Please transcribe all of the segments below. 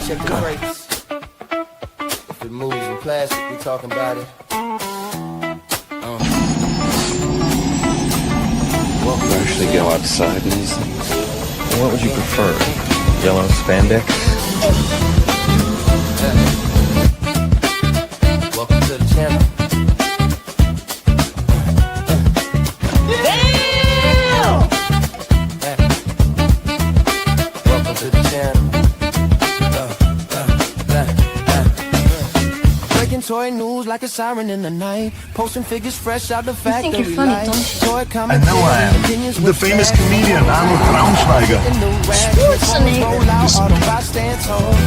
check the brakes. If it moves in plastic, we talking about it. You actually go outside in these things? What would you prefer? Yellow spandex? Welcome to the channel. Welcome to the channel. Breaking toy news like a siren in the night. Posting figures fresh out the factory. You think you're funny, don't you? I know I am. The famous comedian Arnold Braunschweiger.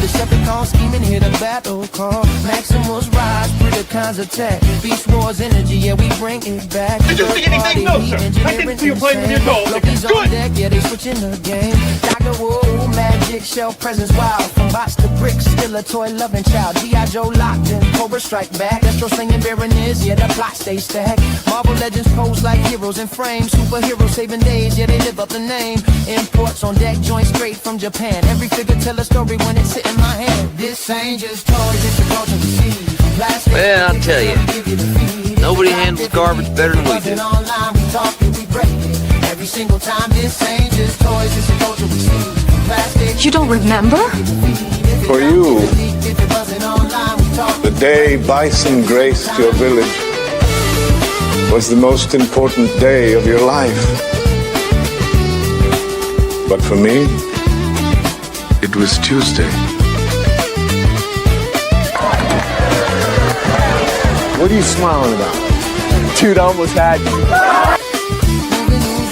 Decepticons scheming, hit a battle call. Maximus rise, Predacons attack. Beast Wars energy, yeah, we bring it back. Did you see anything? No, sir. I didn't see you playing with your dolls. Blokees on deck, yeah, they switching the game. Dr. Wu, magic, shell presence, wild. From box to bricks, still a toy loving child. G.I. Joe locked in, Cobra strike back. Destro slinging Baroness, yeah, the plot stay stacked. Marvel legends pose like heroes in frame. Superheroes saving days, yeah, they live up the name. Imports on deck, joints straight from Japan. Every figure tell a story when it's sitting in my hand. This ain't just toys, it's a culture we see. Plastic, well, I'll tell you, nobody handles garbage better than we do. Online, we talk it, we break it. Every single time, this ain't just toys, it's a culture we see. Plastic, You don't remember? For you, the day bison graced your village was the most important day of your life. But for me, it was Tuesday. What are you smiling about? Dude, I almost had you.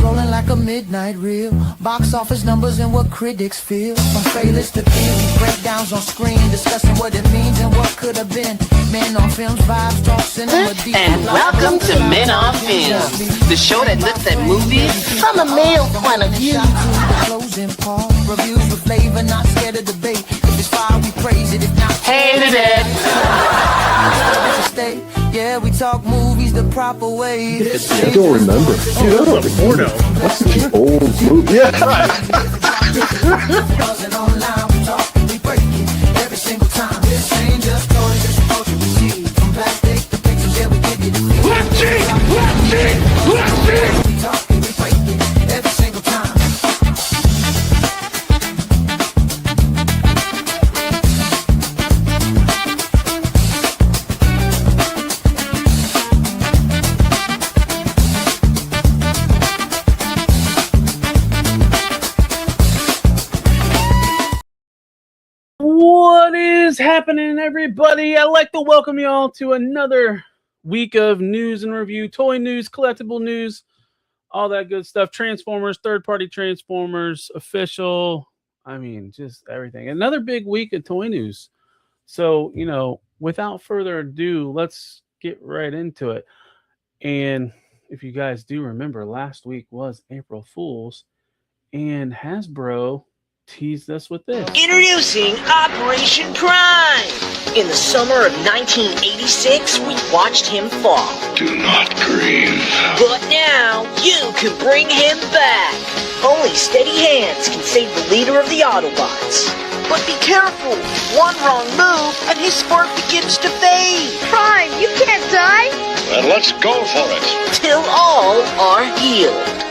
rolling like a midnight reel. Box office numbers and what critics feel. From failures to theories, breakdowns on screen, discussing what it means and what could have been. Men on Films, vibes, talk cinema deep. And welcome to Men on Films, the show that looks at movies from a male point of view. Closing part, reviews with flavor, not scared of debate. If it's fire, we praise it. If not, hated it. Yeah, we talk movies the proper way. I don't remember. Dude, that was a porno. That's such an old movie. Yeah. Buzzing online, we talk and we break it every single time. This ain't just toys, it's a culture we see. From plastic to pictures, yeah, we give you the feel. We talk and we break it every single time. What is happening, everybody? I'd like to welcome you all to another week of news and review, toy news, collectible news, all that good stuff. Transformers, third-party Transformers, official. I mean, just everything. Another big week of toy news. So, you know, without further ado, let's get right into it. And if you guys do remember, last week was April Fool's, and Hasbro teased us with this. Introducing Operation Prime. In the summer of 1986, we watched him fall. Do not grieve. But now, you can bring him back. Only steady hands can save the leader of the Autobots. But be careful. One wrong move, and his spark begins to fade. Prime, you can't die. Then let's go for it. Till all are healed.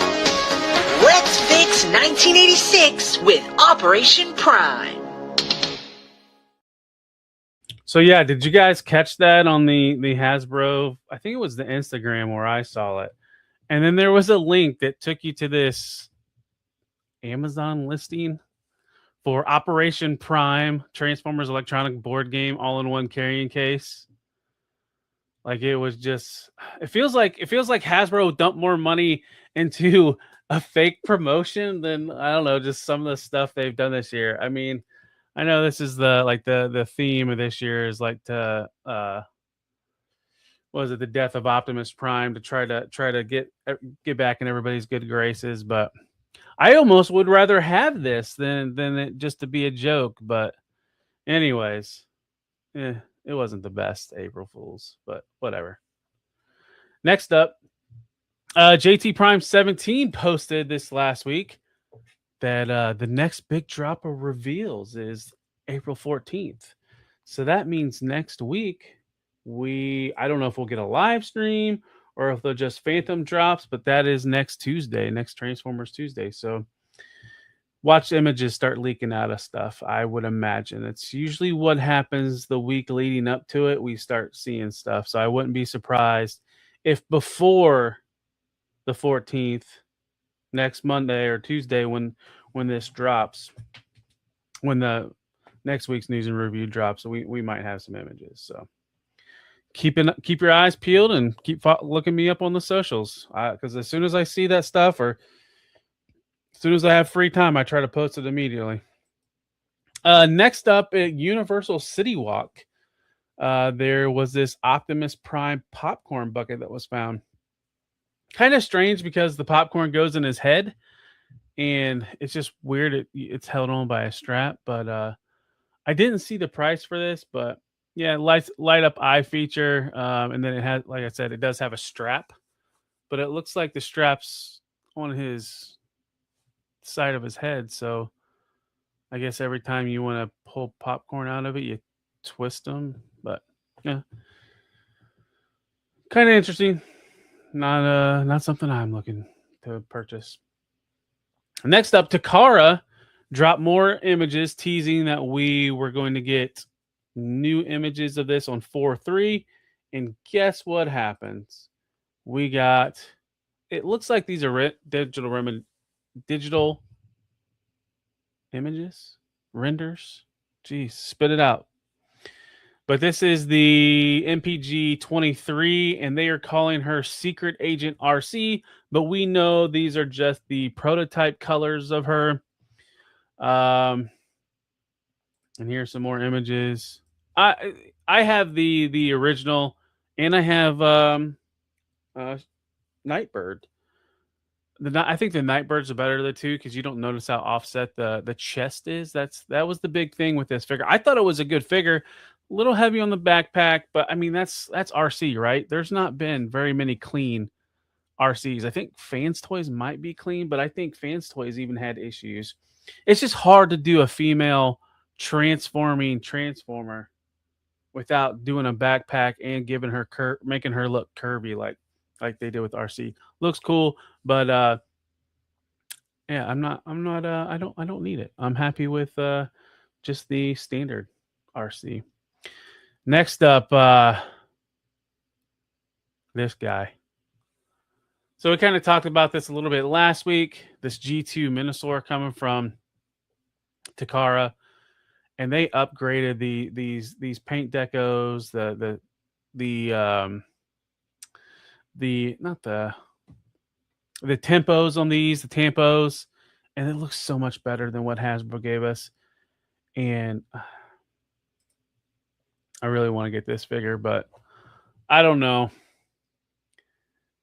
Let's fix 1986 with Operation Prime. So yeah, did you guys catch that on the Hasbro? I think it was the Instagram where I saw it. And then there was a link that took you to this Amazon listing for Operation Prime, Transformers electronic board game, all-in-one carrying case. Like it was just, it feels like Hasbro dumped more money into a fake promotion than, I don't know, just some of the stuff they've done this year. I mean, I know this is the theme of this year is like to was it the death of Optimus Prime, to try to get back in everybody's good graces, but I almost would rather have this than it just to be a joke. But anyways, it wasn't the best April Fools, but whatever. Next up, JT Prime 17 posted this last week that the next big drop of reveals is April 14th. So that means next week I don't know if we'll get a live stream or if they'll just phantom drops, but that is next Tuesday, next Transformers Tuesday. So watch images start leaking out of stuff. I would imagine it's usually what happens the week leading up to it. We start seeing stuff. So I wouldn't be surprised if before the 14th, next Monday or Tuesday, when this drops, when the next week's news and review drops, we might have some images. So keep your eyes peeled and keep looking me up on the socials, because as soon as I see that stuff or as soon as I have free time, I try to post it immediately. Next up at Universal City Walk, there was this Optimus Prime popcorn bucket that was found. Kind of strange because the popcorn goes in his head, and it's just weird. It's held on by a strap, but I didn't see the price for this, but yeah, light up eye feature, and then it has, like I said, it does have a strap, but it looks like the strap's on his side of his head. So I guess every time you want to pull popcorn out of it, you twist them. But yeah, kind of interesting. Not something I'm looking to purchase. Next up, Takara dropped more images teasing that we were going to get new images of this on 4/3, and guess what happens? We got, it looks like these are digital images, renders. Geez, spit it out. But this is the MPG 23, and they are calling her Secret Agent RC, but we know these are just the prototype colors of her. And here's some more images. I have the original, and I have Nightbird. I think the Nightbird's are better of the two because you don't notice how offset the chest is. That was the big thing with this figure. I thought it was a good figure, a little heavy on the backpack, but I mean that's RC, right? There's not been very many clean RCs. I think Fans Toys might be clean, but I think Fans Toys even had issues. It's just hard to do a female transforming Transformer without doing a backpack and giving her making her look curvy like they did with RC. Looks cool, but yeah, I don't need it. I'm happy with just the standard RC. Next up, this guy. So we kind of talked about this a little bit last week. This G2 Minosaur coming from Takara, and they upgraded these paint decos, the tempos on these, the tampos, and it looks so much better than what Hasbro gave us. And I really want to get this figure, but I don't know.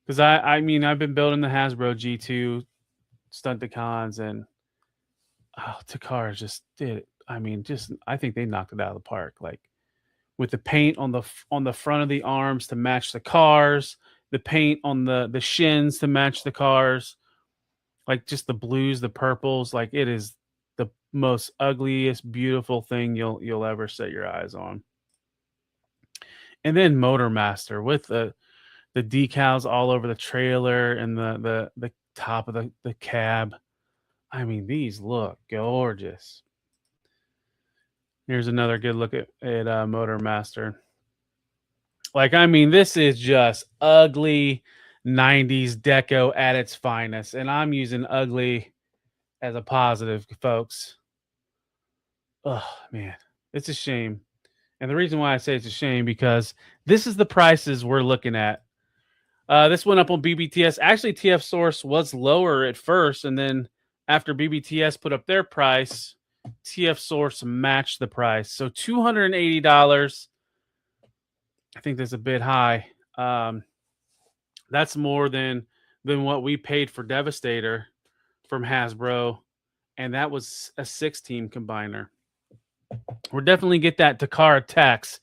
Because I mean, I've been building the Hasbro G2 Stunticons, and Takara just did it. I mean, I think they knocked it out of the park. Like with the paint on the front of the arms to match the cars, the paint on the shins to match the cars, like just the blues, the purples. Like it is the most ugliest, beautiful thing you'll ever set your eyes on. And then Motor Master with the decals all over the trailer and the top of the cab. I mean, these look gorgeous. Here's another good look at Motor Master. Like, I mean, this is just ugly 90s deco at its finest. And I'm using ugly as a positive, folks. Oh, man. It's a shame. And the reason why I say it's a shame because this is the prices we're looking at. This went up on BBTS. Actually, TF Source was lower at first, and then after BBTS put up their price, TF Source matched the price. So $280. I think that's a bit high. That's more than what we paid for Devastator from Hasbro, and that was a 6-team combiner. We'll definitely get that Takara tax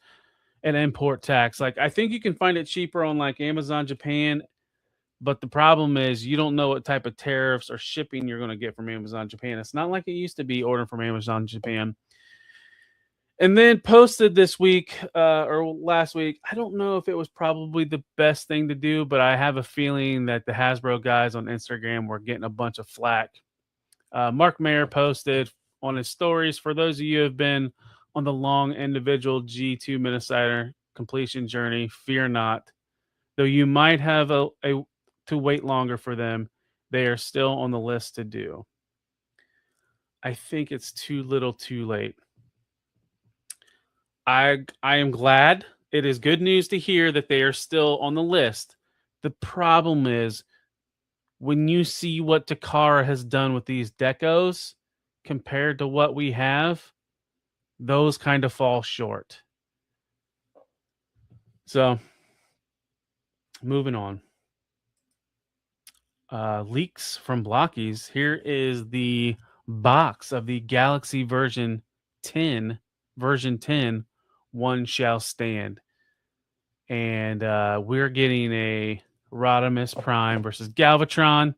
and import tax. Like, I think you can find it cheaper on like Amazon Japan, but the problem is you don't know what type of tariffs or shipping you're going to get from Amazon Japan. It's not like it used to be ordering from Amazon Japan. And then posted this week or last week. I don't know if it was probably the best thing to do, but I have a feeling that the Hasbro guys on Instagram were getting a bunch of flack. Mark Mayer posted on his stories, for those of you who have been on the long individual G2 Minnesota completion journey, fear not. Though you might have to wait longer for them, they are still on the list to do. I think it's too little too late. I am glad. It is good news to hear that they are still on the list. The problem is when you see what Takara has done with these decos compared to what we have, those kind of fall short. So, moving on. Leaks from Blokees. Here is the box of the Galaxy version 10. One shall stand. And we're getting a Rodimus Prime versus Galvatron.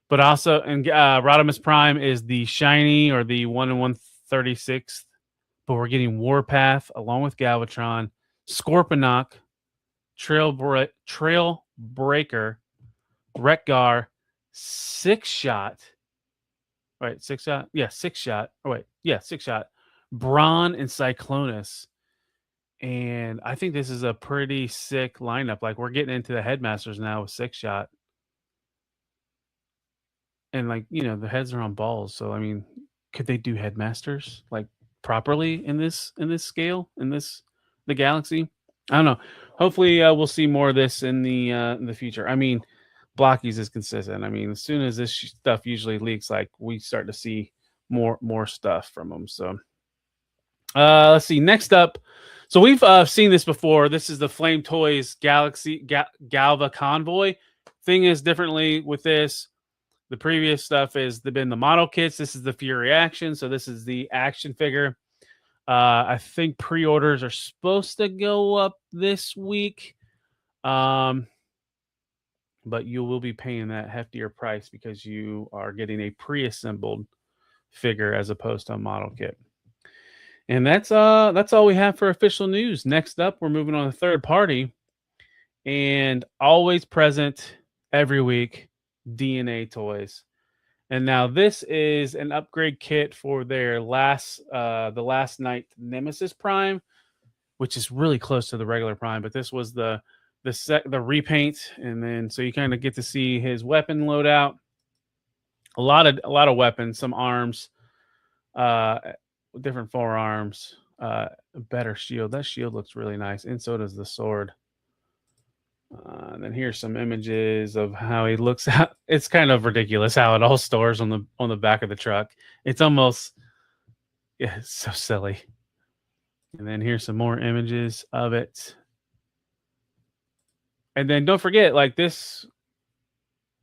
But also, and Rodimus Prime is the shiny or the 1 in 136th. But we're getting Warpath along with Galvatron, Scorponok, Trailbreaker, Rekgar, 6-shot. Right, 6-shot? Yeah, 6-shot. Oh, wait. Yeah, 6-shot. Brawn and Cyclonus. And I think this is a pretty sick lineup. Like, we're getting into the Headmasters now with 6-shot. And, like, you know, the heads are on balls. So, I mean, could they do Headmasters, like, properly in this scale, in the Galaxy? I don't know. Hopefully, we'll see more of this in the future. I mean, Blokees is consistent. I mean, as soon as this stuff usually leaks, like, we start to see more stuff from them. So, let's see. Next up, so we've seen this before. This is the Flame Toys Galaxy Galva Convoy. Thing is, differently with this, the previous stuff has been the model kits. This is the Fury Action. So this is the action figure. I think pre-orders are supposed to go up this week. But you will be paying that heftier price because you are getting a pre-assembled figure as opposed to a model kit. And that's all we have for official news. Next up, we're moving on to third party. And always present every week, DNA Toys. And now this is an upgrade kit for their the last night Nemesis Prime, which is really close to the regular Prime, but this was the repaint, and then so you kind of get to see his weapon loadout. A lot of weapons, some arms, different forearms, better shield. That shield looks really nice, and so does the sword. And then here's some images of how he looks. It's kind of ridiculous how it all stores on the back of the truck. It's almost, yeah, it's so silly. And then here's some more images of it. And then don't forget, like this,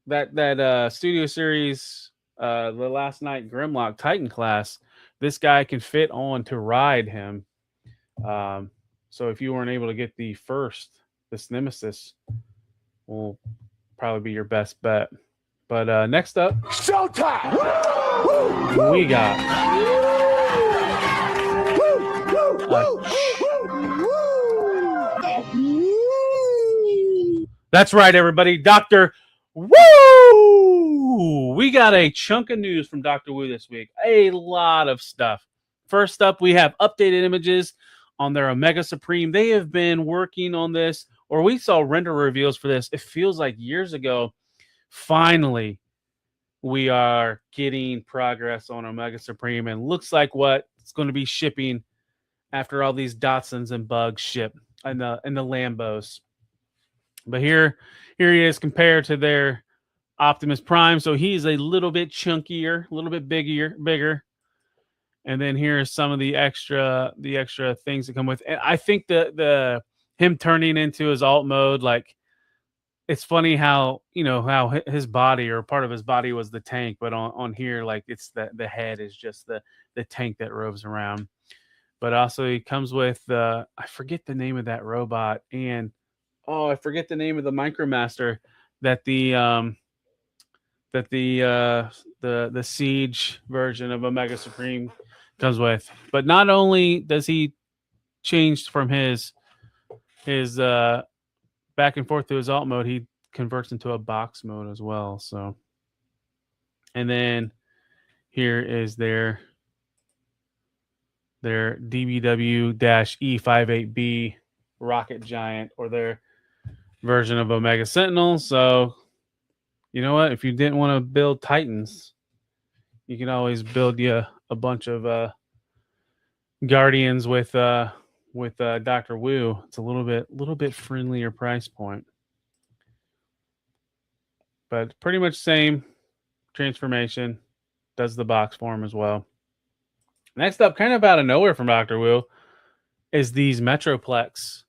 that Studio Series, the last night Grimlock Titan class. This guy can fit on to ride him. So if you weren't able to get this Nemesis will probably be your best bet. But next up, Showtime! we got that's right, everybody. Dr. Woo! We got a chunk of news from Dr. Wu this week. A lot of stuff. First up, we have updated images on their Omega Supreme. They have been working on this, or we saw render reveals for this. It feels like years ago. Finally, we are getting progress on Omega Supreme, and looks like what it's going to be shipping after all these Datsuns and Bugs ship and the Lambos. But here he is compared to their Optimus Prime. So he's a little bit chunkier, a little bit bigger. And then here's some of the extra things that come with. And I think the him turning into his alt mode, like, it's funny how, you know, how his body or part of his body was the tank, but on here, like, it's the head is just the tank that roves around. But also he comes with I forget the name of that robot, and I forget the name of the Micromaster that the Siege version of Omega Supreme comes with. But not only does he change from his back and forth to his alt mode, he converts into a box mode as well. So, and then here is their DBW-E58B Rocket Giant, or their version of Omega Sentinel. So, you know what? If you didn't want to build Titans, you can always build you a bunch of Guardians with Dr. Wu. It's a little bit friendlier price point, but pretty much same transformation. Does the box form as well. Next up, kind of out of nowhere from Dr. Wu, is these Metroplex.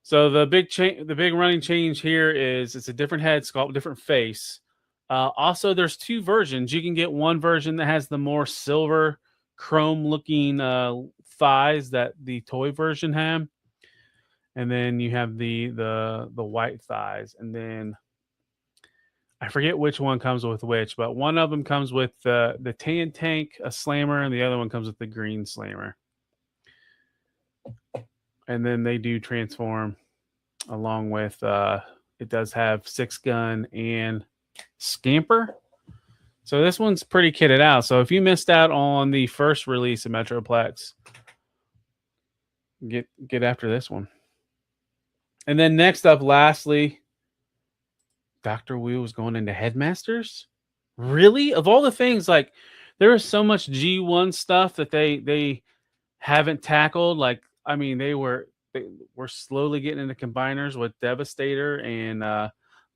So the big running change here is it's a different head sculpt, different face. Also, there's two versions. You can get one version that has the more silver chrome looking thighs that the toy version had, and then you have the white thighs, and then I forget which one comes with which, but one of them comes with the tan tank, a slammer, and the other one comes with the green slammer. And then they do transform along with it does have 6-gun and scamper. So this one's pretty kitted out. So if you missed out on the first release of Metroplex, get after this one. And then next up, lastly, Dr. Wu was going into Headmasters. Really? Of all the things, like, there is so much G1 stuff that they haven't tackled. Like, I mean, they were slowly getting into combiners with Devastator and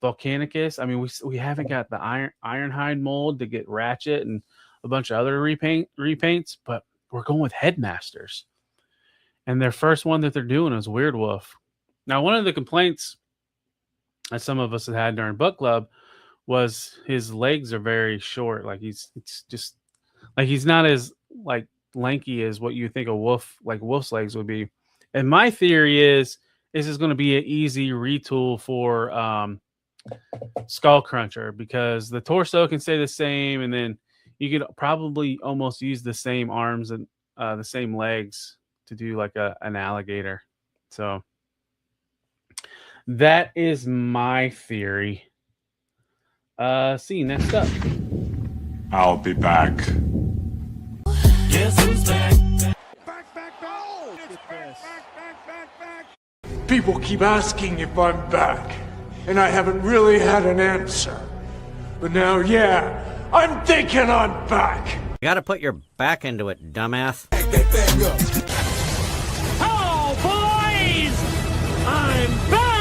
Volcanicus. I mean, we haven't got the Ironhide mold to get Ratchet and a bunch of other repaints, but we're going with Headmasters. And their first one that they're doing is Weird Wolf. Now, one of the complaints that some of us had during book club was his legs are very short. Like it's just like he's not as like lanky as what you think a wolf, like wolf's legs would be. And my theory is this is going to be an easy retool for Skull Cruncher, because the torso can stay the same, and then you could probably almost use the same arms and the same legs to do like an alligator. So that is my theory. See you next up. I'll be back. Guess who's back? People keep asking if I'm back, and I haven't really had an answer. But now, yeah, I'm thinking I'm back. You gotta put your back into it, dumbass. Oh, boys! I'm back!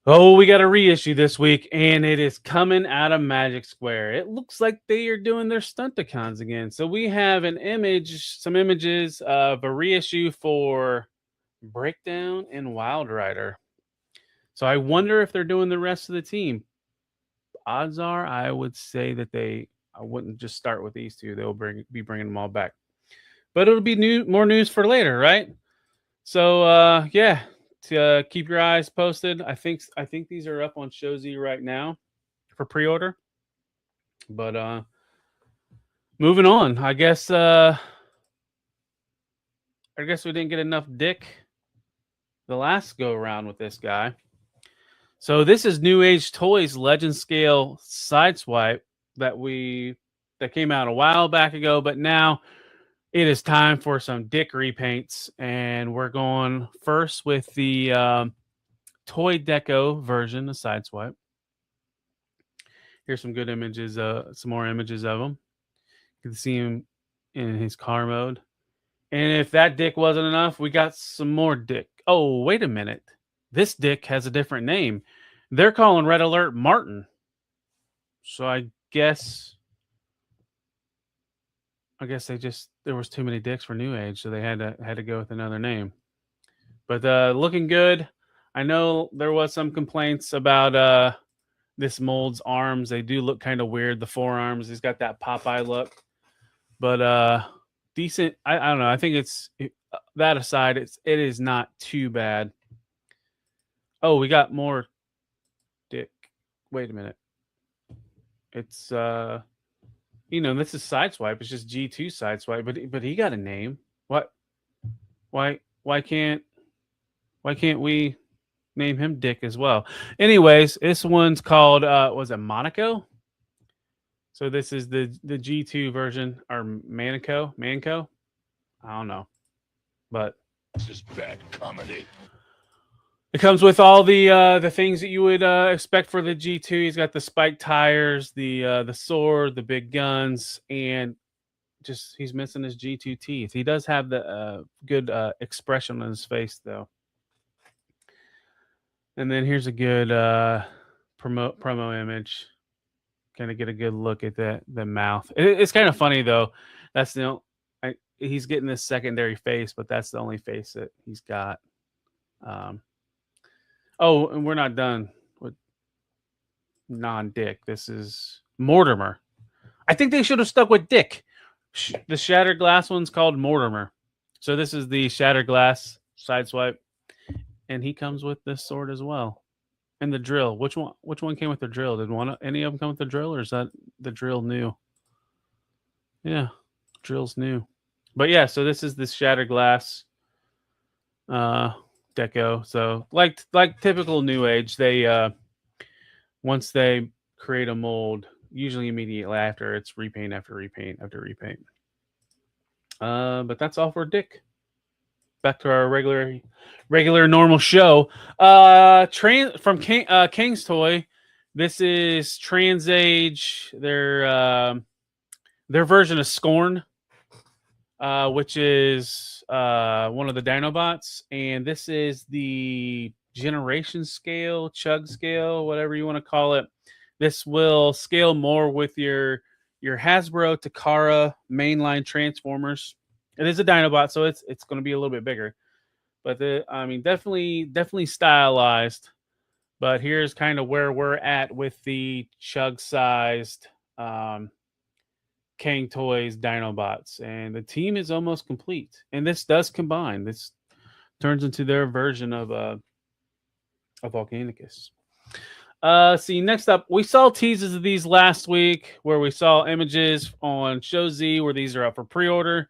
Oh, we got a reissue this week, and it is coming out of Magic Square. It looks like they are doing their Stunticons again. So we have some images of a reissue for Breakdown and Wild Rider. So I wonder if they're doing the rest of the team. Odds are, I would say that I wouldn't just start with these two. They'll be bringing them all back. But it'll be more news for later, right? So yeah. To keep your eyes posted. I think these are up on Shozy right now for pre-order. But moving on. I guess we didn't get enough dick the last go around with this guy. So this is New Age Toys Legend Scale Sideswipe that came out a while back ago, but now it is time for some dick repaints, and we're going first with the Toy Deco version of Sideswipe. Here's some good images, some more images of him. You can see him in his car mode. And if that dick wasn't enough, we got some more dick. Oh, wait a minute. This dick has a different name. They're calling Red Alert Martin. So I guess there was too many dicks for New Age, so they had to go with another name. But looking good. I know there was some complaints about this mold's arms. They do look kind of weird. The forearms, he's got that Popeye look. But decent. I don't know. I think that aside, it is not too bad. Oh, we got more Dick. Wait a minute. It's this is Sideswipe. It's just G2 Sideswipe, but he got a name. What? Why can't we name him Dick as well? Anyways, this one's called was it Monaco? So this is the G2 version, or Manco? I don't know. But This is bad comedy. it comes with all the things that you would expect for the G2. He's got the spiked tires, the sword, the big guns, and just he's missing his G2 teeth. He does have the good expression on his face though. And then here's a good promo image. Kind of get a good look at the mouth. It's kind of funny though. That's he's getting this secondary face, but that's the only face that he's got. Oh, and we're not done with non-Dick. This is Mortimer. I think they should have stuck with Dick. The Shattered Glass one's called Mortimer. So this is the Shattered Glass Sideswipe, and he comes with this sword as well. And the drill. Which one came with the drill? Did any of them come with the drill, or is that the drill new? Yeah, drill's new. But yeah, so this is the Shattered Glass deco. So like typical New Age, they once they create a mold, usually immediately after, it's repaint after repaint after repaint. But that's all for Dick. Back to our regular normal show. From King's Toy. This is Transage, their version of Scorn, which is one of the Dinobots, and this is the generation scale, chug scale, whatever you want to call it. This will scale more with your Hasbro Takara mainline Transformers. It is a Dinobot, so it's going to be a little bit bigger, but definitely stylized. But here's kind of where we're at with the chug-sized Kang Toys Dinobots, and the team is almost complete. And this does combine. This turns into their version of Volcanicus. See, next up, we saw teases of these last week, where we saw images on Show Z where these are up for pre-order.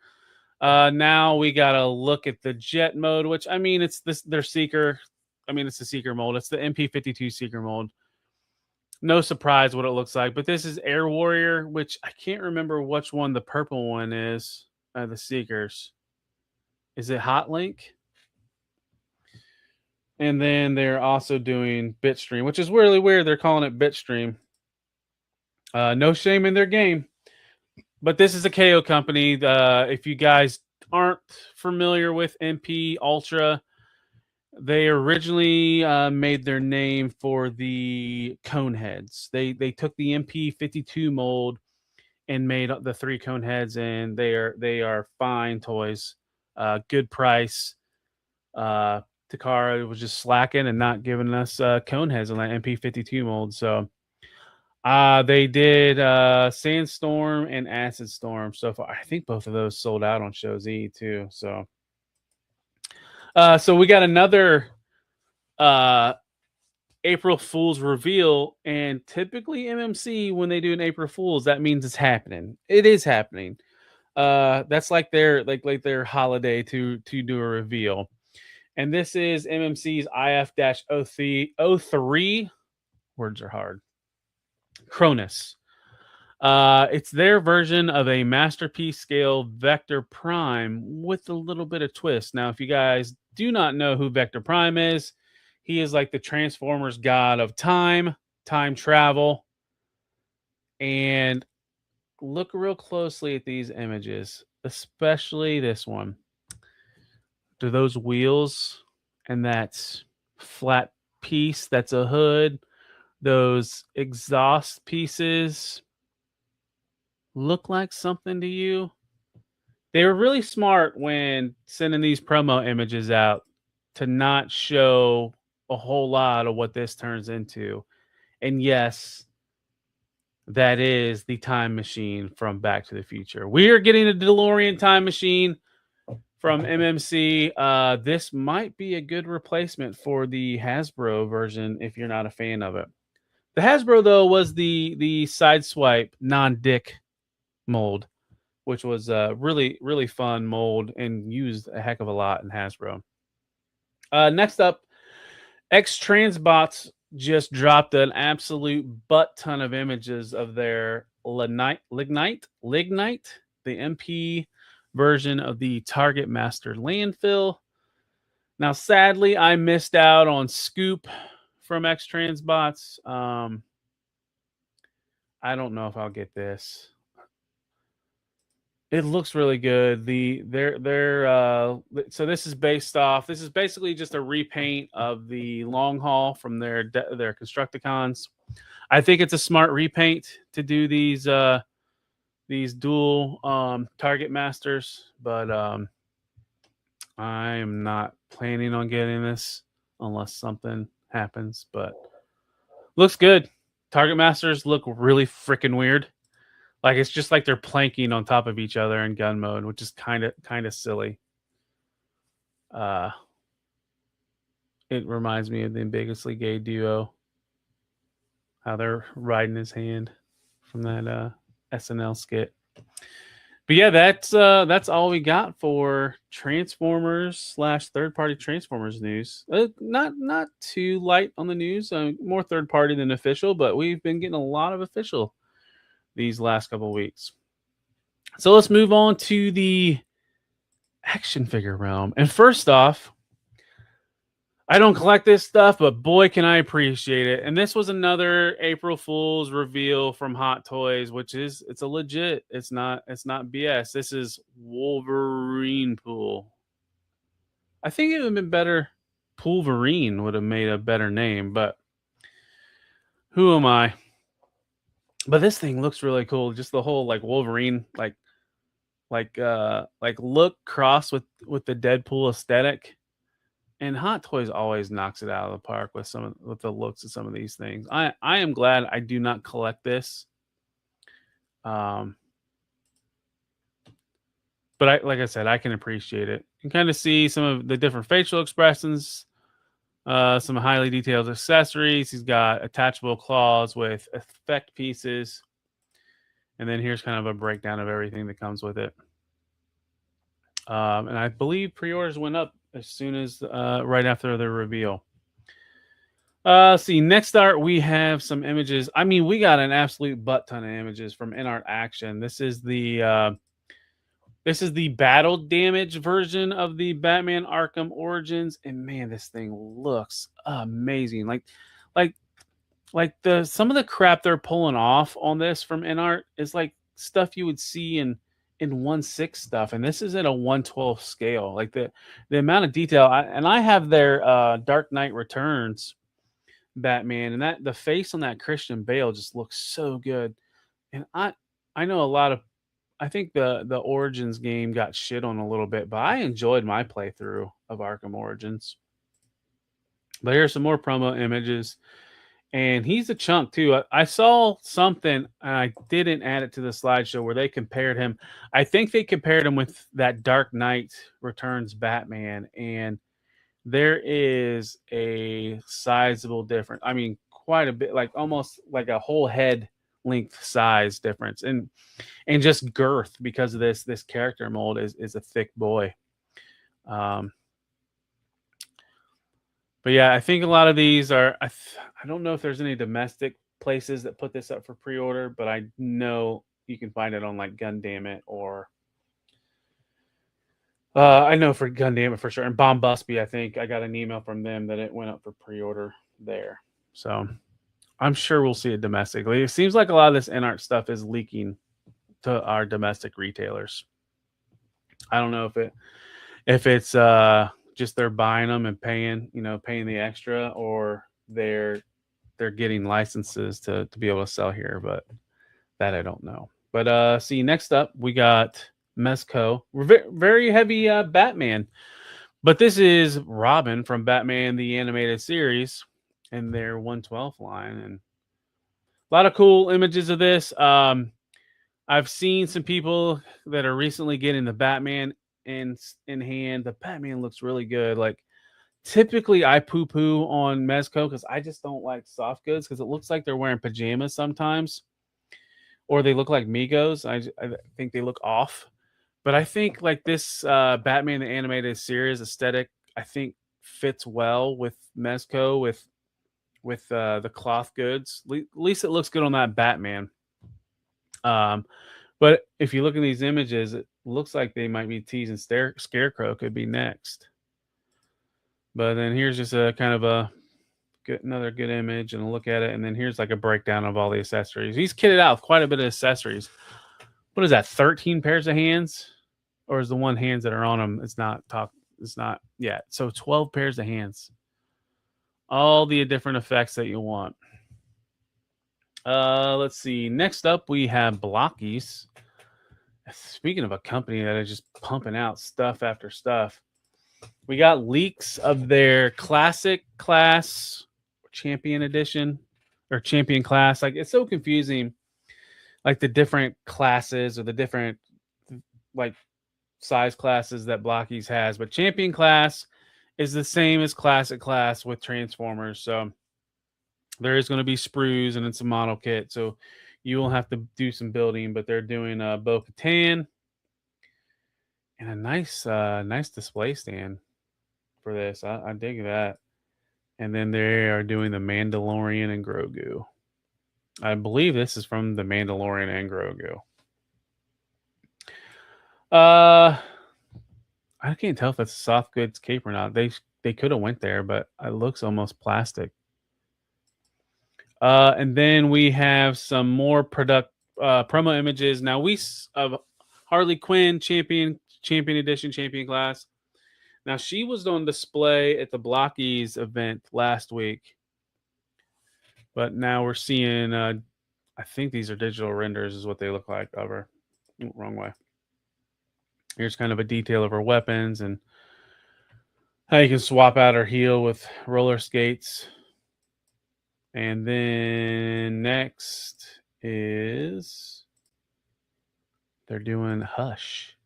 Now we gotta look at the jet mode, which it's their Seeker. It's the Seeker mold. It's the MP52 Seeker mold. No surprise what it looks like, but this is Air Warrior, which I can't remember which one the purple one is. The Seekers. Is it Hot Link? And then they're also doing Bitstream, which is really weird. They're calling it Bitstream. No shame in their game. But this is a KO company. If you guys aren't familiar with MP Ultra, they originally made their name for the cone heads. They took the MP52 mold and made the 3 cone heads, and they are fine toys. Good price. Takara was just slacking and not giving us cone heads on that MP52 mold. So they did Sandstorm and Acid Storm so far. I think both of those sold out on Show Z too. So we got another April Fool's reveal, and typically MMC, when they do an April Fool's, that means it's happening. It is happening. That's like their holiday to do a reveal. And this is MMC's IF-03. Words are hard. Cronus. It's their version of a masterpiece scale Vector Prime with a little bit of twist. Now, if you guys do not know who Vector Prime is, he is like the Transformers god of time travel. And look real closely at these images, especially this one. Do those wheels and that flat piece that's a hood, those exhaust pieces look like something to you? They were really smart when sending these promo images out to not show a whole lot of what this turns into. And yes, that is the time machine from Back to the Future. We are getting a DeLorean time machine from MMC. This might be a good replacement for the Hasbro version if you're not a fan of it. The Hasbro, though, was the Sideswipe non-dick mold, which was a really fun mold and used a heck of a lot in Hasbro. Next up, X-Transbots just dropped an absolute butt ton of images of their Lignite, the MP version of the Target Master landfill. Now, sadly, I missed out on Scoop from X-Transbots. I don't know if I'll get this. It looks really good. So this is basically just a repaint of the long haul from their Constructicons. I think it's a smart repaint to do these dual Target Masters, but I am not planning on getting this unless something happens. But looks good. Target Masters look really freaking weird. Like it's just like they're planking on top of each other in gun mode, which is kind of silly. It reminds me of the Ambiguously Gay duo, how they're riding his hand from that SNL skit. But yeah, that's all we got for Transformers / third-party Transformers news. Not too light on the news, more third-party than official, but we've been getting a lot of official these last couple of weeks. So let's move on to the action figure realm. And first off, I don't collect this stuff, but boy, can I appreciate it. And this was another April Fool's reveal from Hot Toys, it's a legit. It's not BS. This is Wolverine Pool. I think it would have been better. Poolverine would have made a better name, but who am I? But this thing looks really cool. Just the whole like Wolverine, like look cross with the Deadpool aesthetic. And Hot Toys always knocks it out of the park with the looks of some of these things. I am glad I do not collect this. But like I said, I can appreciate it. You can kind of see some of the different facial expressions, some highly detailed accessories. He's got attachable claws with effect pieces. And then here's kind of a breakdown of everything that comes with it. And I believe pre-orders went up as soon as right after the reveal. See, next art, we have some images. I mean, we got an absolute butt ton of images from InArt Action. This is the battle damage version of the Batman Arkham Origins, and man, this thing looks amazing. Like some of the crap they're pulling off on this from InArt is like stuff you would see in 1/6 stuff, and this is at a 1/12 scale. Like the amount of detail, I have their Dark Knight Returns Batman, and that the face on that Christian Bale just looks so good. And I know I think the Origins game got shit on a little bit, but I enjoyed my playthrough of Arkham Origins. But here's some more promo images. And he's a chunk, too. I saw something, and I didn't add it to the slideshow, where they compared him. I think they compared him with that Dark Knight Returns Batman, and there is a sizable difference. I mean, quite a bit, like almost like a whole head length size difference. And just girth, because of this character mold is a thick boy. But yeah, I think a lot of these are, I don't know if there's any domestic places that put this up for pre-order, but I know you can find it on like Gundamn It, or I know for Gundamn It for sure. And Bomb Busby, I think I got an email from them that it went up for pre-order there. So I'm sure we'll see it domestically. It seems like a lot of this InArt stuff is leaking to our domestic retailers. I don't know if it's just they're buying them and paying the extra, or they're getting licenses to be able to sell here, but that I don't know. But see, next up we got Mezco. We're very heavy Batman, but this is Ramen from Batman the Animated Series in their 1/12 line, and a lot of cool images of this. I've seen some people that are recently getting the Batman in hand. The Batman looks really good. Like typically I poo-poo on Mezco because I just don't like soft goods because it looks like they're wearing pajamas sometimes, or they look like Migos. I think they look off. But I think like this Batman the Animated Series aesthetic, I think fits well with Mezco with the cloth goods. At least it looks good on that Batman. But if you look at these images, it looks like they might be teasing Scarecrow could be next. But then here's just a kind of another good image and a look at it. And then here's like a breakdown of all the accessories. He's kitted out with quite a bit of accessories. What is that? 13 pairs of hands? Or is the one hands that are on him? It's not yet. So 12 pairs of hands. All the different effects that you want. Let's see. Next up, we have Blokees. Speaking of a company that is just pumping out stuff after stuff, we got leaks of their classic class, champion edition, or champion class. Like it's so confusing, like the different classes or the different like size classes that Blokees has. But champion class is the same as classic class with Transformers. So there is going to be sprues and then some model kit. So you will have to do some building, but they're doing a Bo-Katan and a nice display stand for this. I dig that. And then they are doing the Mandalorian and Grogu. I believe this is from the Mandalorian and Grogu. I can't tell if that's a soft goods cape or not. They could have went there, but it looks almost plastic. And then we have some more promo images. Now of Harley Quinn champion edition, champion class. Now she was on display at the Blokees event last week, but now we're seeing. I think these are digital renders, is what they look like of her. Wrong way. Here's kind of a detail of her weapons and how you can swap out her heel with roller skates. And then next is they're doing Hush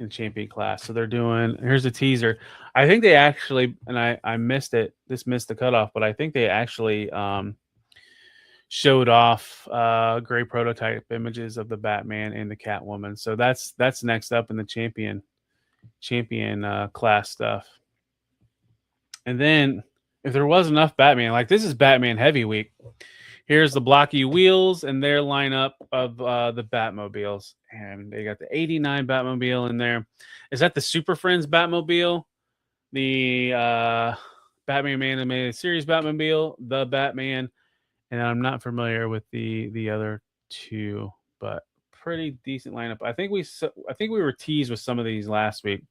in champion class. So they're doing, here's a teaser. I think they actually, and I missed it. This missed the cutoff, but I think they actually showed off gray prototype images of the Batman and the Catwoman. So that's next up in the champion class stuff. And then if there was enough Batman, like this is Batman Heavy Week. Here's the blocky wheels and their lineup of the Batmobiles. And they got the 89 Batmobile in there. Is that the Super Friends Batmobile? The Batman Animated Series Batmobile, the Batman. And I'm not familiar with the other two, but pretty decent lineup. I think we were teased with some of these last week.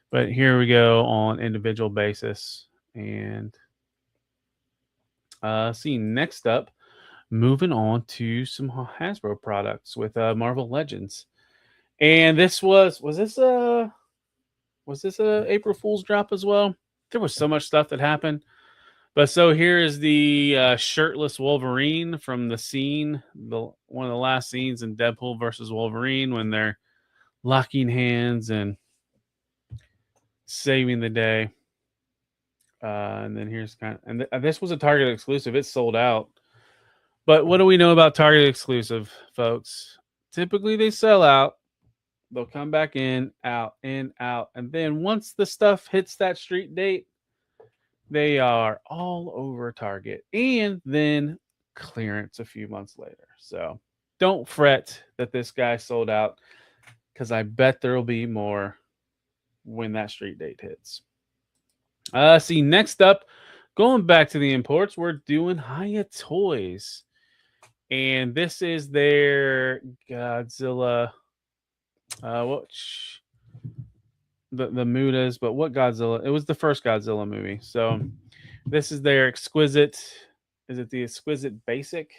But here we go on individual basis. And see, next up, moving on to some Hasbro products with Marvel Legends. And this was this a April Fool's drop as well? There was so much stuff that happened. But so here is the shirtless Wolverine from the scene, one of the last scenes in Deadpool versus Wolverine when they're locking hands and saving the day. And then here's this was a Target exclusive. It's sold out. But what do we know about Target exclusive, folks? Typically they sell out. They'll come back in, out, in, out. And then once the stuff hits that street date, they are all over Target. And then clearance a few months later. So don't fret that this guy sold out, because I bet there will be more when that street date hits. See, next up, going back to the imports, we're doing Hiya Toys. And this is their Godzilla. The Mudas, but what Godzilla? It was the first Godzilla movie. So this is their exquisite. Is it the exquisite basic?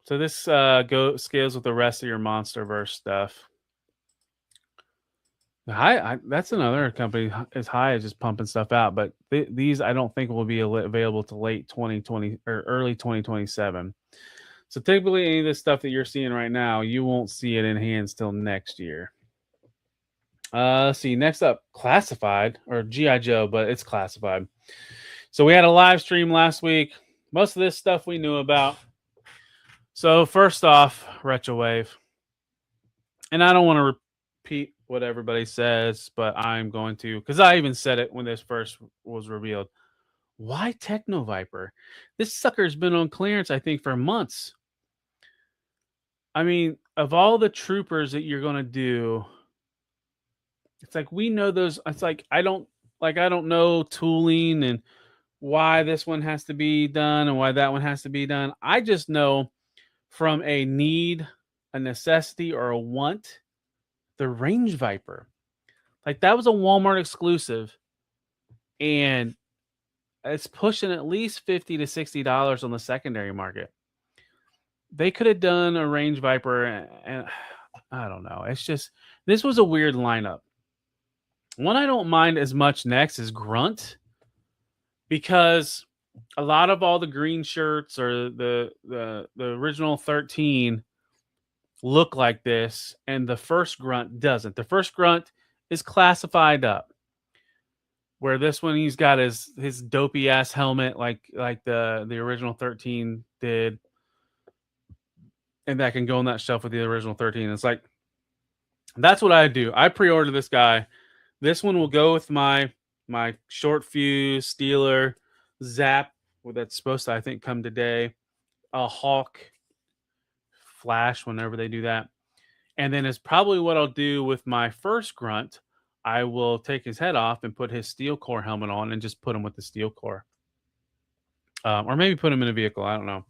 So this scales with the rest of your MonsterVerse stuff. That's another company as high as just pumping stuff out, but these I don't think will be available to late 2020 or early 2027. So typically any of this stuff that you're seeing right now, you won't see it in hands till next year. See, next up, Classified, or G.I. Joe, but it's Classified. So we had a live stream last week. Most of this stuff we knew about. So first off, Retrowave. And I don't want to repeat what everybody says, but I'm going to, because I even said it when this first was revealed. Why Techno Viper? This sucker's been on clearance, I think, for months. I mean, of all the troopers that you're going to do, it's like we know those. It's like I don't know tooling and why this one has to be done and why that one has to be done. I just know from a need, a necessity, or a want, the Range Viper. Like that was a Walmart exclusive, and it's pushing at least $50 to $60 on the secondary market. They could have done a Range Viper, and I don't know. It's just, this was a weird lineup. One I don't mind as much next is Grunt, because a lot of all the green shirts or the original 13 look like this, and the first Grunt doesn't. The first Grunt is classified up, where this one he's got his dopey ass helmet like the original 13 did, and that can go on that shelf with the original 13. It's like, that's what I do. I pre-order this guy. This one will go with my short fuse Steeler Zap that's supposed to, I think, come today. A Hawk Flash whenever they do that. And then it's probably what I'll do with my first Grunt. I will take his head off and put his steel core helmet on and just put him with the steel core. Or maybe put him in a vehicle. I don't know.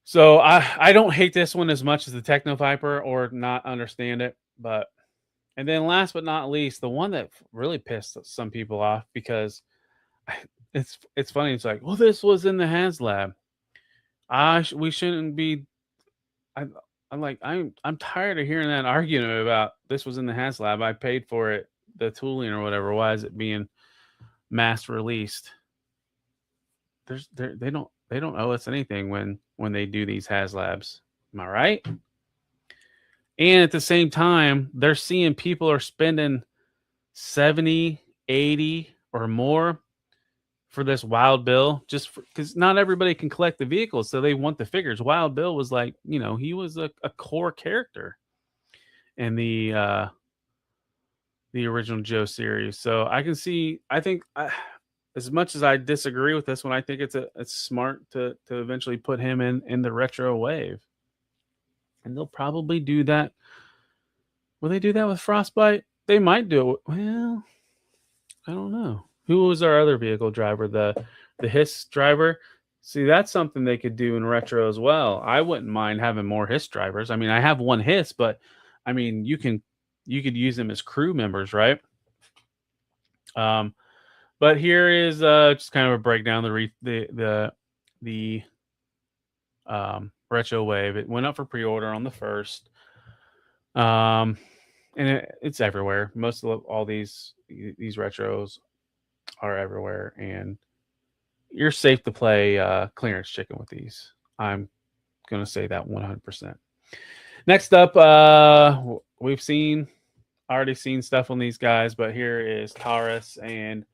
So I don't hate this one as much as the Techno Viper or not understand it. And then last but not least, the one that really pissed some people off, because it's funny. It's like, well, this was in the HasLab. We shouldn't be. I'm tired of hearing that argument about this was in the HasLab. I paid for it, the tooling or whatever. Why is it being mass released? They don't owe us anything when they do these HasLabs. Am I right? And at the same time, they're seeing people are spending 70, 80 or more for this Wild Bill, just because not everybody can collect the vehicles, so they want the figures. Wild Bill was like, he was a core character in the original Joe series. So I think as much as I disagree with this one, I think it's smart to eventually put him in the retro wave. And they'll probably do that. Will they do that with Frostbite? They might do it. Well, I don't know. Who was our other vehicle driver? The Hiss driver? See, that's something they could do in retro as well. I wouldn't mind having more Hiss drivers. I mean, I have one Hiss, but I mean, you could use them as crew members, right? But here is just kind of a breakdown the retro wave. It went up for pre-order on the 1st. And it's everywhere. Most of all these retros are everywhere, and you're safe to play clearance chicken with these. I'm going to say that 100%. Next up, we've already seen stuff on these guys, but here is Taurus and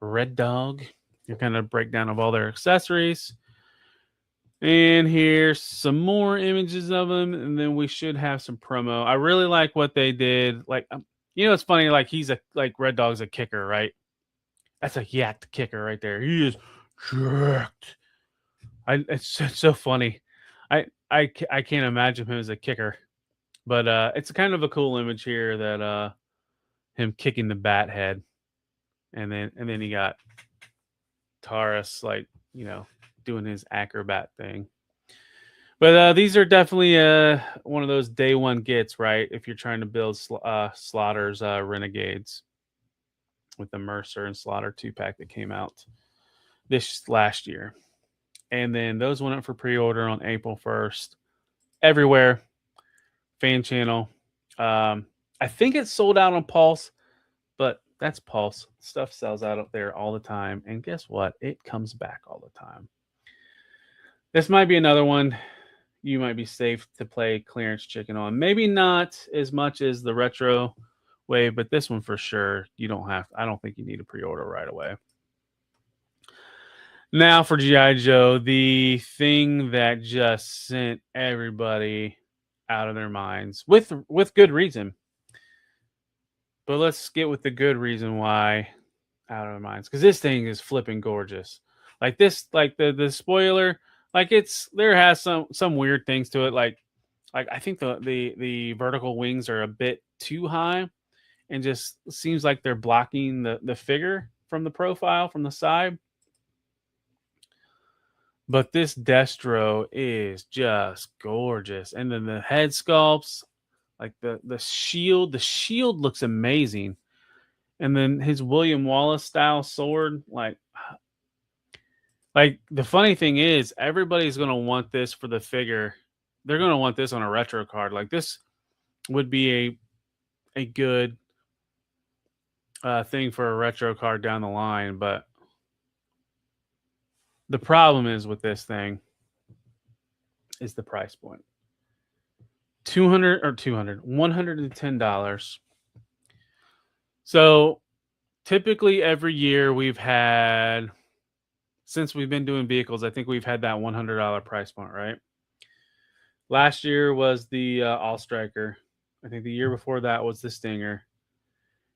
Red Dog. Your kind of breakdown of all their accessories. And here's some more images of them, and then we should have some promo. I really like what they did. Like, it's funny. Like Red Dog's a kicker, right? That's a yacked kicker right there. He is jacked. It's so funny. I can't imagine him as a kicker, but it's kind of a cool image here that him kicking the bat head, and then you got Taurus doing his acrobat thing. But these are definitely one of those day one gets, right? If you're trying to build Slaughter's Renegades with the Mercer and Slaughter 2-pack that came out this last year. And then those went up for pre-order on April 1st. Everywhere. Fan channel. I think it's sold out on Pulse, but that's Pulse. Stuff sells out up there all the time. And guess what? It comes back all the time. This might be another one. you might be safe to play clearance chicken on. Maybe not as much as the retro wave, but this one for sure, you don't have. I don't think you need a pre-order right away. Now for G.I. Joe, the thing that just sent everybody out of their minds with good reason. But let's get with the good reason why out of their minds, because this thing is flipping gorgeous. Like this, like the spoiler, like there has some weird things to it. Like I think the vertical wings are a bit too high, and just seems like they're blocking the figure from the profile from the side. But this Destro is just gorgeous. And then the head sculpts, like the shield looks amazing. And then his William Wallace style sword, like the funny thing is everybody's going to want this for the figure. They're going to want this on a retro card. Like this would be a good thing for a retro card down the line, but the problem is with this thing is the price point. $110. So typically every year we've had, since we've been doing vehicles, I think we've had that $100 price point, right? Last year was the All Striker. I think the year before that was the Stinger.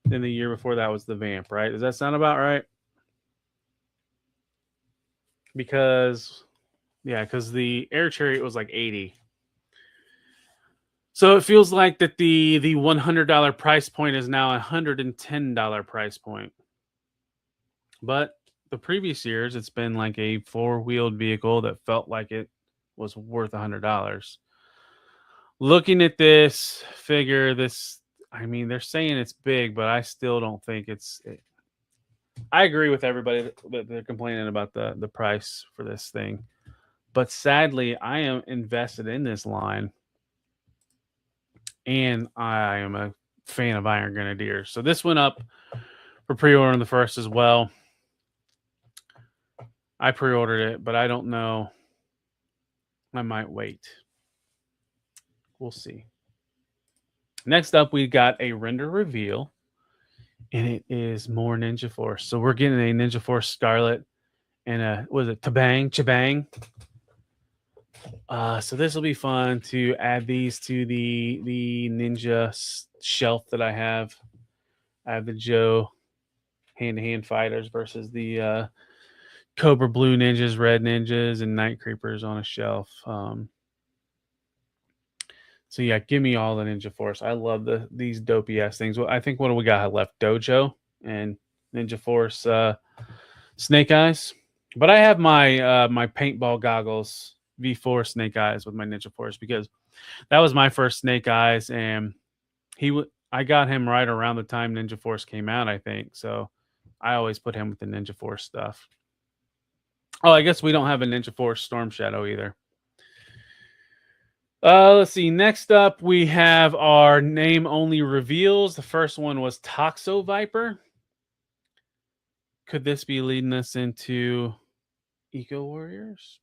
Then the year before that was the Vamp, right? Does that sound about right? Because the Air Chariot was like 80. So it feels like that the $100 price point is now a $110 price point. But the previous years, it's been like a four-wheeled vehicle that felt like it was worth $100. Looking at this figure, they're saying it's big, but I still don't think I agree with everybody that they're complaining about the price for this thing. But sadly, I am invested in this line. And I am a fan of Iron Grenadiers. So this went up for pre-order on the 1st as well. I pre-ordered it, but I don't know. I might wait. We'll see. Next up, we got a render reveal. And it is more Ninja Force. So we're getting a Ninja Force Scarlet and Chabang. So this will be fun to add these to the Ninja shelf that I have. I have the Joe hand-to-hand fighters versus the Cobra Blue Ninjas, Red Ninjas, and Night Creepers on a shelf. So yeah, give me all the Ninja Force. I love these dopey ass things. Well, I think what do we got left? Dojo and Ninja Force Snake Eyes. But I have my my paintball goggles V4 Snake Eyes with my Ninja Force because that was my first Snake Eyes, and I got him right around the time Ninja Force came out, I think. So I always put him with the Ninja Force stuff. Oh, I guess we don't have a Ninja Force Storm Shadow either. Let's see. Next up, we have our name-only reveals. The first one was Toxo Viper. Could this be leading us into Eco Warriors?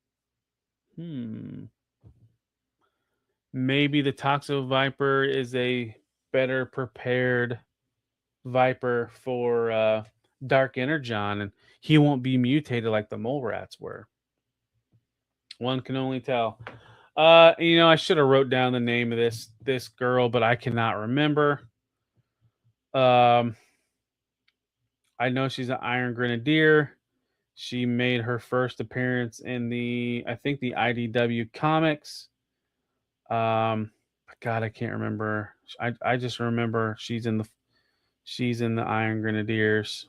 Maybe the Toxo Viper is a better prepared Viper for Dark Energon, and he won't be mutated like the Mole Rats were. One can only tell. I should have wrote down the name of this girl, but I cannot remember. I know she's an Iron Grenadier. She made her first appearance in the IDW comics. God, I can't remember. I just remember she's in the Iron Grenadiers.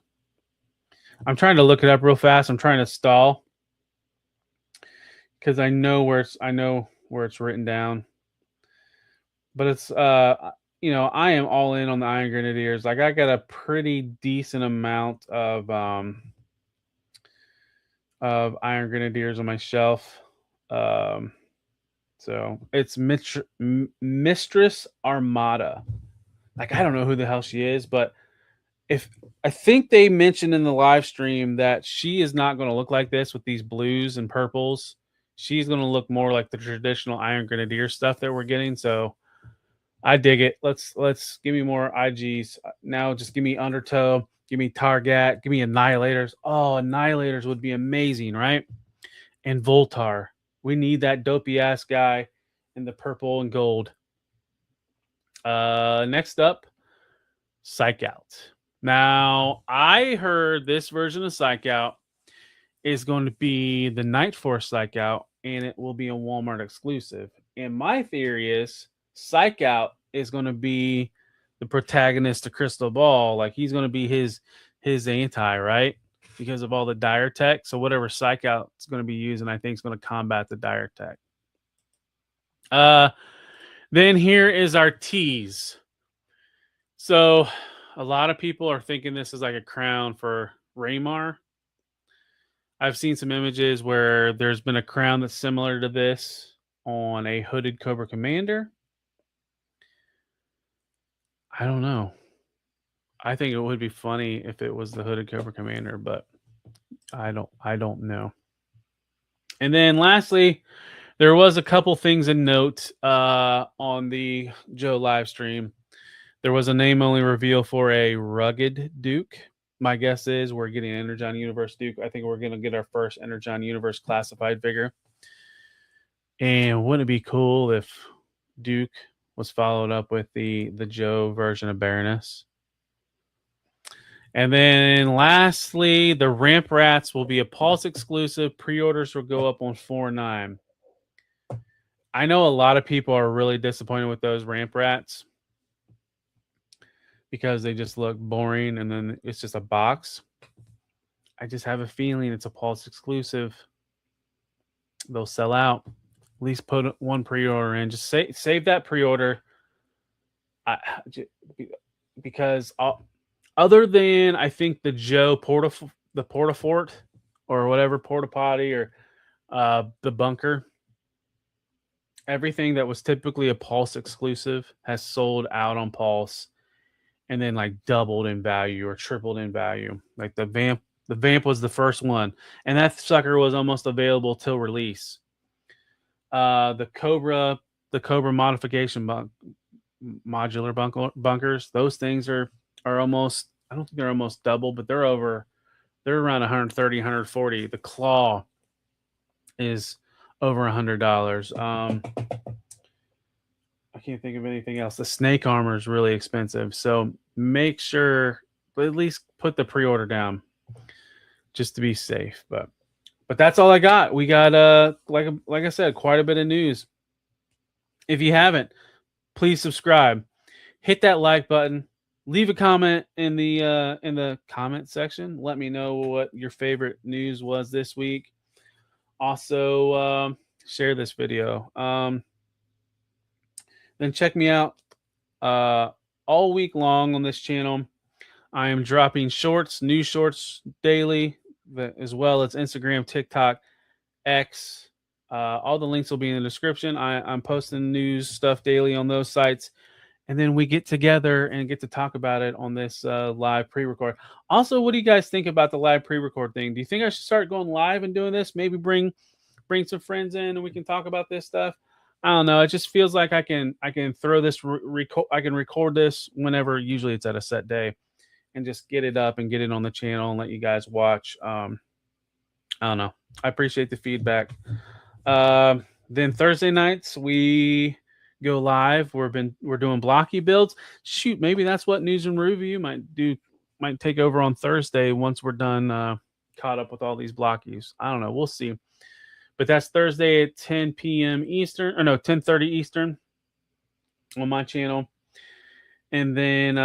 I'm trying to look it up real fast. I'm trying to stall because I know where it's written down. But it's I am all in on the Iron Grenadiers. Like I got a pretty decent amount of Iron Grenadiers on my shelf. So it's Mistress Armada. Like I don't know who the hell she is, but I think they mentioned in the live stream that she is not going to look like this with these blues and purples. she's going to look more like the traditional Iron Grenadier stuff that we're getting. So I dig it. Let's give me more IGs now. Just give me Undertow, give me Targat, give me Annihilators. Oh, Annihilators would be amazing, right? And Voltar. We need that dopey ass guy in the purple and gold. Next up, Psych Out. Now, I heard this version of Psych Out is going to be the Night Force Psych Out, and it will be a Walmart exclusive. And my theory is Psych Out is going to be the protagonist of Crystal Ball. Like, he's going to be his anti, right? Because of all the dire tech. So whatever Psych Out is going to be using, I think is going to combat the dire tech. Then here is our tease. So a lot of people are thinking this is like a crown for Raymar. I've seen some images where there's been a crown that's similar to this on a hooded Cobra Commander. I don't know. I think it would be funny if it was the hooded Cobra Commander, but I don't know. And then lastly, there was a couple things in note on the Joe live stream. There was a name only reveal for a rugged Duke. My guess is we're getting an Energon Universe Duke. I think we're going to get our first Energon Universe classified figure. And wouldn't it be cool if Duke was followed up with the Joe version of Baroness? And then lastly, the Ramp Rats will be a Pulse exclusive. Pre-orders will go up on 4/9. I know a lot of people are really disappointed with those Ramp Rats because they just look boring and then it's just a box. I just have a feeling it's a Pulse exclusive. They'll sell out. At least put one pre-order in. Just save that pre-order. Because other than I think the Joe Portafort or whatever Porta Potty or the bunker, everything that was typically a Pulse exclusive has sold out on Pulse and then like doubled in value or tripled in value. Like the Vamp was the first one, and that sucker was almost available till release. The Cobra modification modular bunkers, those things are almost, I don't think they're almost double, but they're around 130, 140. The Claw is over $100. I can't think of anything else. The Snake armor is really expensive, so make sure, but at least put the pre-order down just to be safe. But that's all I got. We got like I said, quite a bit of news. If you haven't, please subscribe, hit that like button, leave a comment in the comment section. Let me know what your favorite news was this week. Also, share this video. Then check me out all week long on this channel. I am dropping shorts, new shorts daily, as well as Instagram, TikTok, X. All the links will be in the description. I'm posting news stuff daily on those sites. And then we get together and get to talk about it on this live pre-record. Also, what do you guys think about the live pre-record thing? Do you think I should start going live and doing this? Maybe bring some friends in and we can talk about this stuff. I don't know. It just feels like I can throw this I can record this whenever. Usually it's at a set day, and just get it up and get it on the channel and let you guys watch. I don't know. I appreciate the feedback. Then Thursday nights we go live. We're doing blocky builds. Shoot, maybe that's what News and Review might take over on Thursday once we're done caught up with all these blockies. I don't know. We'll see. But that's Thursday at 10 p.m. Eastern, or no, 10:30 Eastern on my channel. And then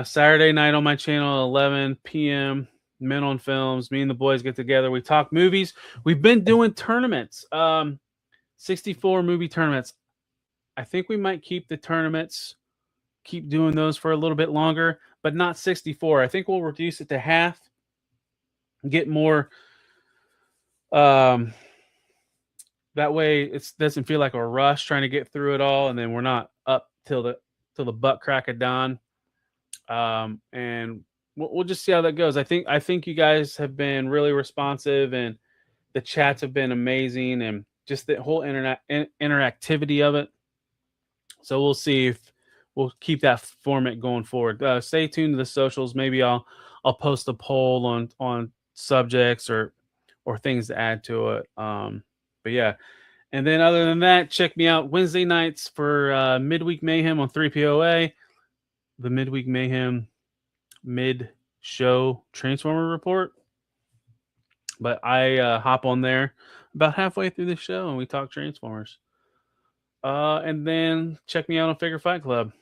Saturday night on my channel, 11 p.m. Men on Films. Me and the boys get together. We talk movies. We've been doing tournaments, 64 movie tournaments. I think we might keep the tournaments, keep doing those for a little bit longer, but not 64. I think we'll reduce it to half, get more. That way it doesn't feel like a rush trying to get through it all, and then we're not up till the butt crack of dawn. And we'll just see how that goes. I think you guys have been really responsive, and the chats have been amazing. And just the whole interactivity of it. So we'll see if we'll keep that format going forward. Stay tuned to the socials. Maybe I'll post a poll on subjects or things to add to it. But yeah. And then other than that, check me out Wednesday nights for Midweek Mayhem on 3POA. The Midweek Mayhem mid-show Transformer report. But I hop on there about halfway through the show and we talk Transformers. And then check me out on Figure Fight Club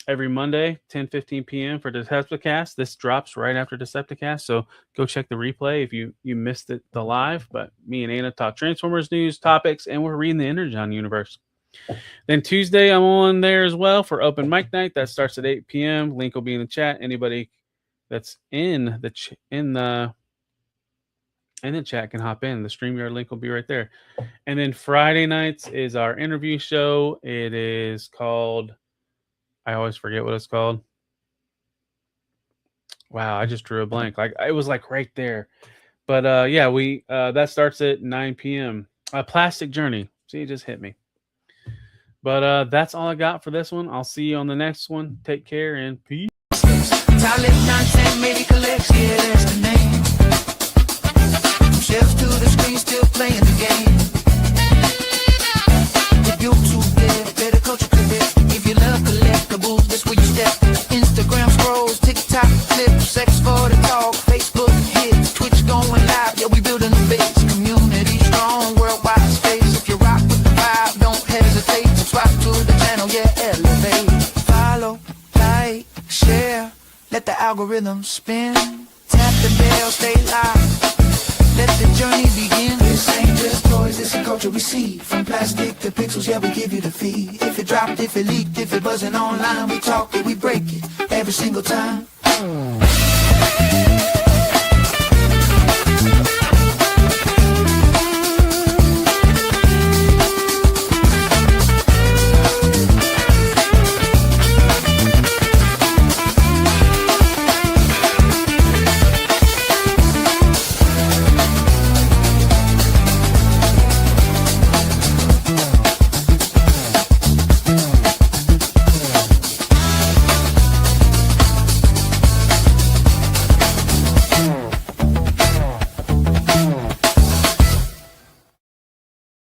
every Monday, 10:15 p.m. for Decepticast. This drops right after Decepticast, so go check the replay if you missed it the live. But me and Anna talk Transformers news, topics, and we're reading the Energon universe. Then Tuesday, I'm on there as well for Open Mic Night. That starts at 8 p.m. Link will be in the chat. Anybody that's in the chat can hop in. The StreamYard link will be right there. And then Friday nights is our interview show. It is called, I always forget what it's called. Wow, I just drew a blank. Like it was like right there. But yeah, we that starts at 9 p.m. Plastic Journey. See, it just hit me. But that's all I got for this one. I'll see you on the next one. Take care and peace. Maybe collects, yeah, that's the name. Shelves to the screen, still playing the game. If YouTube there, better culture clips. If you love collectibles, that's where you step. Instagram scrolls, TikTok clips, sex for the talk, Facebook hits, Twitch going live. Yeah, we building a base, community strong, worldwide space. If you rock with the vibe, don't hesitate. Subscribe to the channel, yeah, elevate. Follow, like, share, let the algorithm spin. Tap the bell, stay live. Let the journey begin. This ain't just toys, this is culture we see. From plastic to pixels, yeah, we give you the feed. If it dropped, if it leaked, if it wasn't online, we talk it, we break it every single time.